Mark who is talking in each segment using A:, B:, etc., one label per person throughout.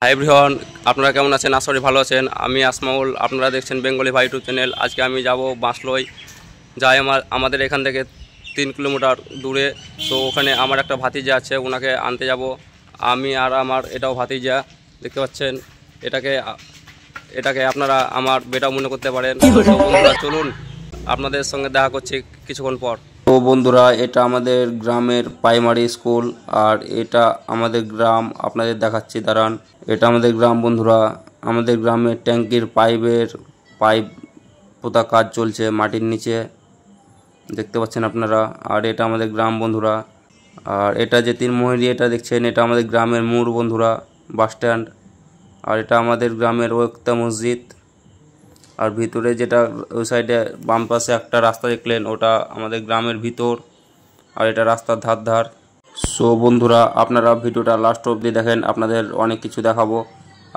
A: Hi everyone, আপনারা কেমন আছেন? আশা করি ভালো আছেন। আমি আসমাউল, আপনারা দেখছেন বেঙ্গলি ভাই ইউটিউব চ্যানেল। আজকে আমি যাব বাঁশলই, যাই আমাদের এখান থেকে 3 কিলোমিটার দূরে। তো ওখানে আমার একটা ভাতিজা আছে, ওনাকে আনতে যাব আমি, আর আমার এটাও ভাতিজা। দেখতে পাচ্ছেন, এটাকে আপনারা আমার বেটা মনে করতে পারেন। তো বন্ধুরা চলুন, আপনাদের সঙ্গে দেখা করছি কিছুক্ষণ পর। তো বন্ধুরা, এটা আমাদের গ্রামের প্রাইমারি স্কুল, আর এটা আমাদের গ্রাম। আপনাদের দেখাচ্ছি, দাঁড়ান। এটা আমাদের গ্রাম বন্ধুরা। আমাদের গ্রামের ট্যাঙ্কির পাইপ পোতা কাজ চলছে মাটির নিচে, দেখতে পাচ্ছেন আপনারা। আর এটা আমাদের গ্রাম বন্ধুরা। আর এটা যে তিনমহলি এটা দেখছেন, এটা আমাদের গ্রামের মোড় বন্ধুরা, বাস স্ট্যান্ড। আর এটা আমাদের গ্রামের ওয়াক্তা মসজিদ। আর ভিতরে যেটা ওই সাইডে বাম পাশে একটা রাস্তা দেখলেন, ওটা আমাদের গ্রামের ভিতর। আর এটা রাস্তার ধার। সো বন্ধুরা, আপনারা ভিডিওটা লাস্ট অবধি দেখেন, আপনাদের অনেক কিছু দেখাবো।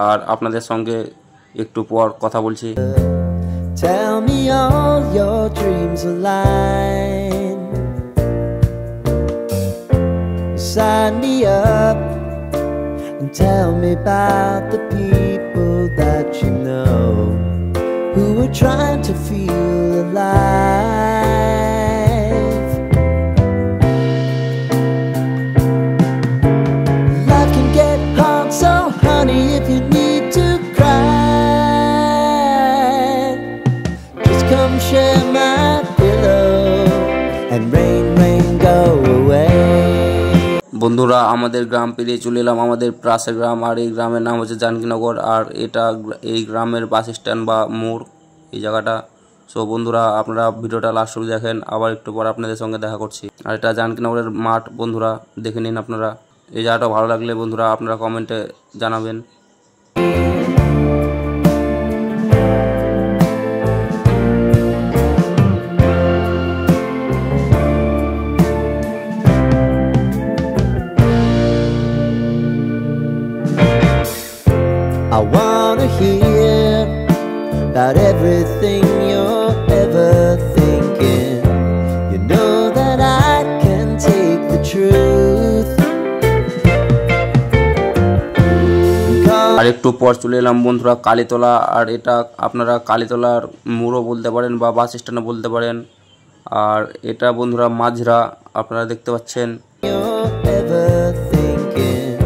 A: আর আপনাদের সঙ্গে একটু পর কথা বলছি।
B: Tell me all your dreams align. Sign me up and tell me about the people that you know who are trying to feel alive. Life can get hard, so honey, if you need to cry, just come share my pillow and rain go away.
A: বন্ধুরা, আমাদের গ্রাম পেরিয়ে চলে এলাম আমাদের পাশের গ্রাম। আর এই গ্রামের নাম হচ্ছে জানকীনগর। আর এটা এই গ্রামের বাস স্ট্যান্ড বা মোড়, এই জায়গাটা। সো বন্ধুরা, আপনারা ভিডিওটা লাস্ট অবধি দেখেন, আবার একটু পর আপনাদের সঙ্গে দেখা করছি। আর এটা জানকীনগরের মাঠ বন্ধুরা, দেখে নিন আপনারা। এই জায়গাটা ভালো লাগলে বন্ধুরা আপনারা কমেন্টে জানাবেন।
B: I wanna hear about everything you're ever thinking. You know that I can take the truth.
A: আর একটু পর চলে এলাম বন্ধুরা কালীতলা। আর এটা আপনারা কালীতলার মোড়ও বলতে পারেন বা বাস স্ট্যান্ডও বলতে পারেন। আর এটা বন্ধুরা মাঝরা, আপনারা দেখতে পাচ্ছেন।
B: You're ever thinking.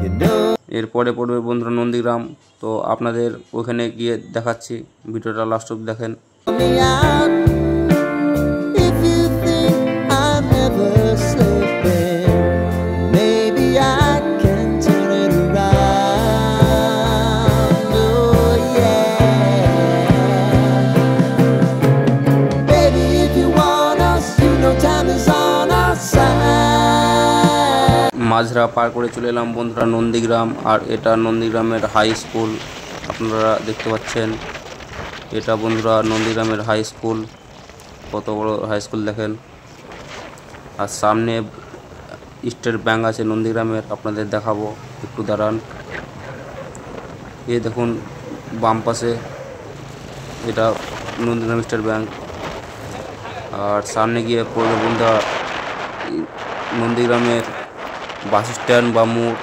B: You know
A: এরপরে পড়বে বন্ধুরা নন্দীগ্রাম। তো আপনাদের ওখানে গিয়ে দেখাচ্ছি, ভিডিওটা লাস্ট অবধি দেখেন।
B: me out if you think I'm never slipping. Maybe I can turn it around. Oh yeah. Baby, if you want us, you know time is on our side.
A: মাঝরা পার করে চলে এলাম বন্ধুরা নন্দীগ্রাম। আর এটা নন্দীগ্রামের হাই স্কুল, আপনারা দেখতে পাচ্ছেন। এটা বন্ধুরা নন্দীগ্রামের হাই স্কুল, কত বড় হাই স্কুল দেখেন। আর সামনে স্টেট ব্যাংক আছে নন্দীগ্রামের, আপনাদের দেখাবো, একটু দাঁড়ান। এই দেখুন বাম পাশে, এটা নন্দীগ্রাম স্টেট ব্যাংক। আর সামনে গিয়ে পড়বে বন্ধুরা নন্দীগ্রামের বাস স্ট্যান্ড বা মোড়।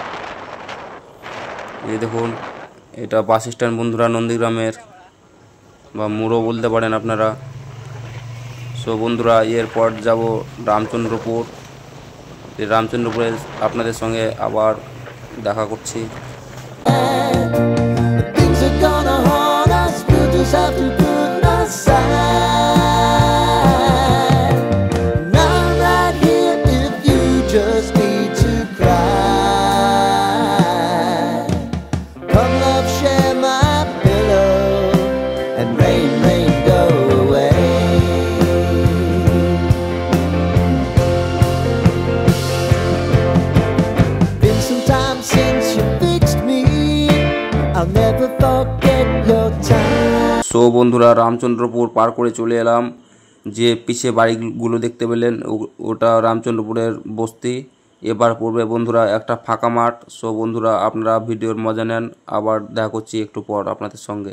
A: এই দেখুন, এটা বাস স্ট্যান্ড বন্ধুরা নন্দীগ্রামের, বা মোড়ও বলতে পারেন আপনারা। সো বন্ধুরা, এরপর যাব রামচন্দ্রপুর। এই রামচন্দ্রপুরে আপনাদের সঙ্গে আবার দেখা করছি।
B: Things are gonna haunt us, we'll just have to put aside. Not right here if you just need to cry. Come love, share my pillow and rain go away. Been some time since you fixed me, I'll never forget your time.
A: So বন্ধুরা, রামচন্দ্রপুর পার করে চলে এলাম। যে পিছে বাড়িগুলো দেখতে পেলেন, ওটা রামচন্দ্রপুরের বস্তি। এবার পড়বে বন্ধুরা একটা ফাঁকা মাঠ। সো বন্ধুরা, আপনারা ভিডিওর মজা নেন, আবার দেখা করছি একটু পর আপনাদের সঙ্গে।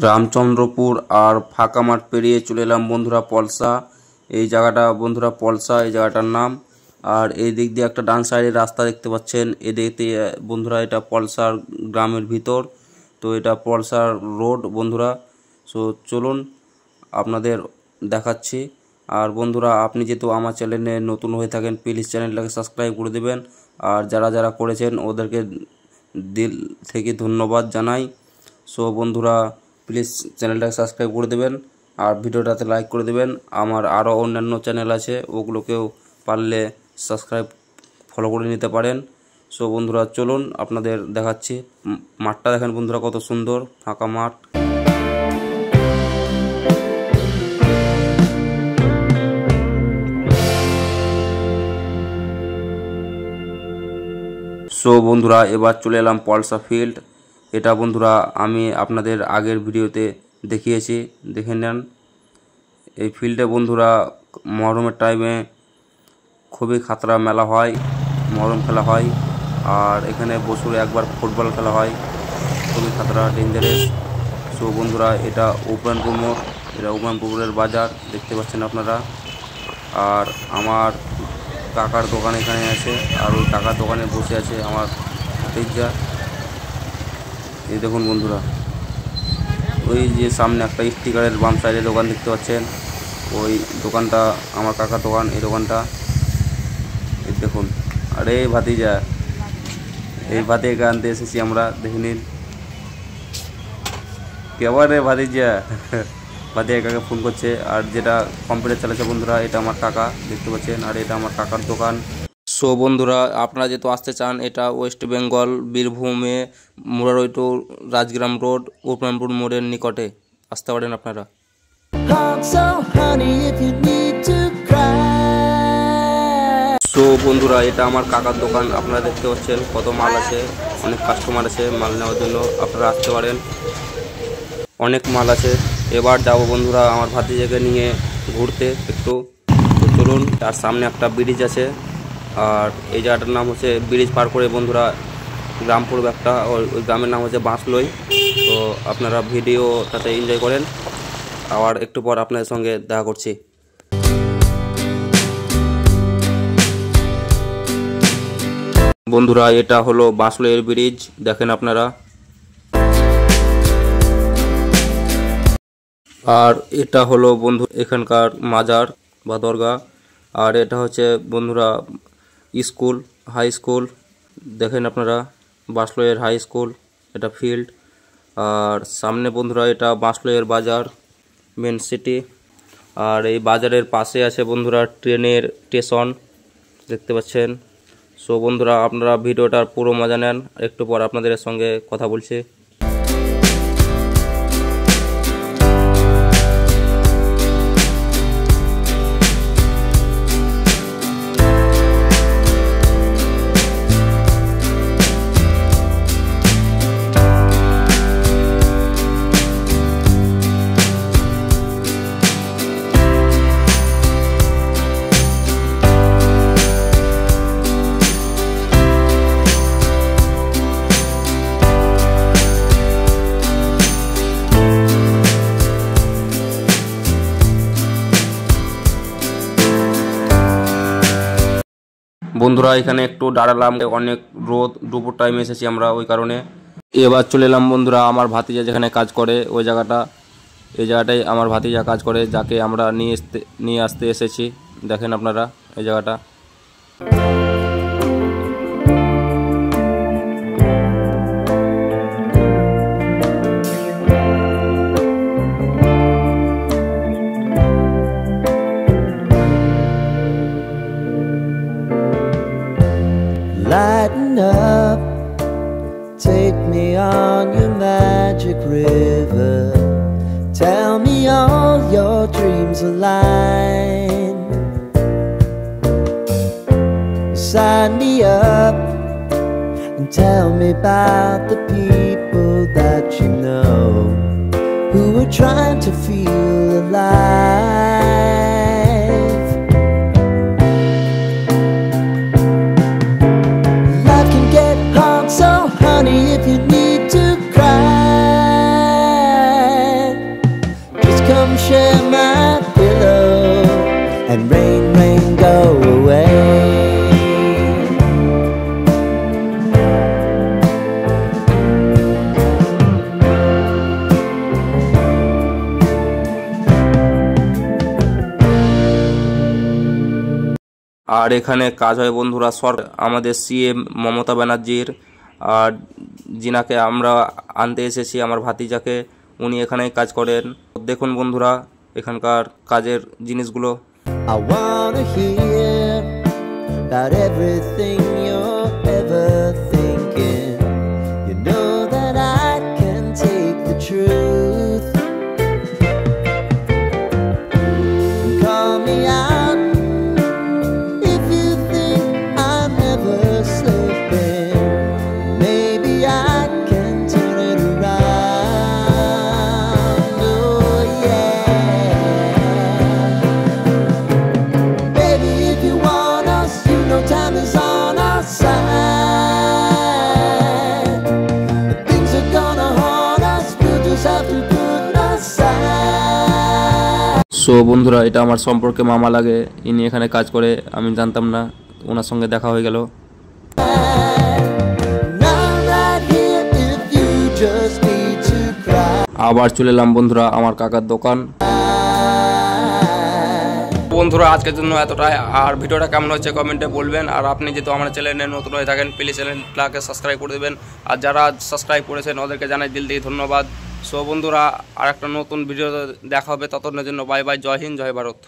A: রামচন্দ্রপুর আর ফাঁকা মাঠ পেরিয়ে চলে এলাম বন্ধুরা পলসা। এই জায়গাটা বন্ধুরা পলসা, এই জায়গাটার নাম। আর এই দিক দিয়ে একটা ডান সাইডে রাস্তা দেখতে পাচ্ছেন, এদিক দিয়ে বন্ধুরা এটা পলসার গ্রামের ভিতর। তো এটা পলসার রোড বন্ধুরা। সো চলুন আপনাদের দেখাচ্ছি। আর বন্ধুরা আপনি যেহেতু আমার চ্যানেলে নতুন হয়ে থাকেন, প্লিজ চ্যানেলটাকে সাবস্ক্রাইব করে দেবেন। আর যারা যারা করেছেন ওদেরকে দিল থেকে ধন্যবাদ জানাই। সো বন্ধুরা প্লিজ চ্যানেলটাকে সাবস্ক্রাইব করে দেবেন আর ভিডিওটাতে লাইক করে দেবেন। আমার আরও অন্যান্য চ্যানেল আছে, ওগুলোকেও পারলে সাবস্ক্রাইব ফলো করে নিতে পারেন। সো বন্ধুরা চলুন আপনাদের দেখাচ্ছি। মাঠটা দেখেন বন্ধুরা কত সুন্দর ফাঁকা মাঠ। সো বন্ধুরা এবার চলে এলাম পলসা ফিল্ড। এটা বন্ধুরা আমি আপনাদের আগের ভিডিওতে দেখিয়েছি, দেখে নেন। এই ফিল্ডে বন্ধুরা মহরমের টাইমে খুবই খাতরা মেলা হয়, মহরম খেলা হয়। আর এখানে বছরে একবার ফুটবল খেলা হয়, খুবই খাতরা ডেঞ্জারাস। সো বন্ধুরা এটা উপরানপুর মোড়, এটা উপরানপুরের বাজার দেখতে পাচ্ছেন আপনারা। আর আমার কাকার দোকান এখানে আছে, আর ওই কাকার দোকানে বসে আছে আমার ভাতিজা। এই দেখুন বন্ধুরা, ওই যে সামনে একটা স্টিকারের বাম সাইডে দোকান দেখতে পাচ্ছেন, ওই দোকানটা আমার কাকার দোকান। এই দোকানটা এই দেখুন। আরে ভাতিজা, এই ভাতিজাকে আনতে এসেছি আমরা, দেখে নিন। কেবার রে ভাতিজা? ভাতিজা কাকে ফোন করছে। আর যেটা কম্পিউটার চালাচ্ছে বন্ধুরা, এটা আমার কাকা দেখতে পাচ্ছেন, আর এটা আমার কাকার দোকান। সো বন্ধুরা আপনারা যেহেতু আসতে চান, এটা ওয়েস্ট বেঙ্গল বীরভূমে মুরারই টু রাজগ্রাম রোড উপরানপুর মোড়ের নিকটে আসতে পারেন আপনারা। সো বন্ধুরা এটা আমার কাকার দোকান, আপনারা দেখতে পাচ্ছেন কত মাল আছে, অনেক কাস্টমার আছে মাল নেওয়ার জন্য, আপনারা আসতে পারেন, অনেক মাল আছে। এবার যাব বন্ধুরা আমার ভাতিজাকে নিয়ে ঘুরতে একটু। তো চলুন, তার সামনে একটা ব্রিজ আছে, আর এই জায়গাটার নাম হচ্ছে ব্রিজ পার করে বন্ধুরা গ্রাম পড়বে একটা, ওই গ্রামের নাম হচ্ছে বাঁশলই। তো আপনারা ভিডিওটাতে এনজয় করেন, আবার একটু পর আপনাদের সঙ্গে দেখা করছি। বন্ধুরা এটা হলো বাঁশলইয়ের ব্রিজ, দেখেন আপনারা। আর এটা হলো বন্ধু এখানকার মাজার বা দরগা। আর এটা হচ্ছে বন্ধুরা স্কুল, হাই স্কুল, দেখেন আপনারা বাঁশলইয়ের হাই স্কুল, এটা ফিল্ড। আর সামনে বন্ধুরা এটা বাঁশলইয়ের বাজার, মেন সিটি। আর এই বাজারের পাশে আছে বন্ধুরা ট্রেনের স্টেশন, দেখতে পাচ্ছেন। সো বন্ধুরা আপনারা ভিডিওটার পুরো মজা নেন, একটু পর আপনাদের সঙ্গে কথা বলছি। বন্ধুরা এখানে একটু দাঁড়ালাম, অনেক রোদ, দুপুর টাইমে এসেছি আমরা ওই কারণে। এবার চলে এলাম বন্ধুরা আমার ভাতিজা যেখানে কাজ করে ওই জায়গাটা। এই জায়গাটাই আমার ভাতিজা কাজ করে, যাকে আমরা নিয়ে আসতে এসেছি, দেখেন আপনারা এই জায়গাটা।
B: Lighten up, take me on your magic river. Tell me all your dreams align. Sign me up and tell me about the people that you know who are trying to feel alive. Life can get hard, so honey, if you need to cry,
A: আর এখানে কাজ হয় বন্ধুরা আমাদের CM Mamata ব্যানার্জির, আর যিনাকে আমরা আনতে এসেছি আমার ভাতিজাকে, উনি এখানেই কাজ করেন। দেখুন বন্ধুরা এখানকার কাজের জিনিসগুলো।
B: I wanna hear about everything you're ever thinking. You know that I can take the truth. Call me out if you think I'm never slipping. Maybe I can turn it around. Oh yeah. Baby, if you want us, you know time is on our side. If things are gonna haunt us, we'll just have to put aside.
A: So বন্ধুরা এটা আমার সম্পর্কে মামা লাগে, ইনি এখানে কাজ করে, আমি জানতাম না, ওনার সঙ্গে দেখা হয়ে গেল।
B: Now right here, if you just need to cry.
A: আবার চলে এলাম বন্ধুরা আমার কাকার দোকান। বন্ধুরা আজকের জন্য এতটাই, আর ভিডিওটা কেমন হচ্ছে কমেন্টে বলবেন। আর আপনি যেহেতু আমার চ্যানেলে নতুন হয়ে থাকেন প্লিজ চ্যানেলটাকে সাবস্ক্রাইব করে দেবেন, আর যারা সাবস্ক্রাইব করেছেন ওদেরকে জানাই দিল থেকে ধন্যবাদ। সো বন্ধুরা আর একটা নতুন ভিডিও দেখা হবে, ততক্ষণের জন্য বাই বাই, জয় হিন্দ, জয় ভারত।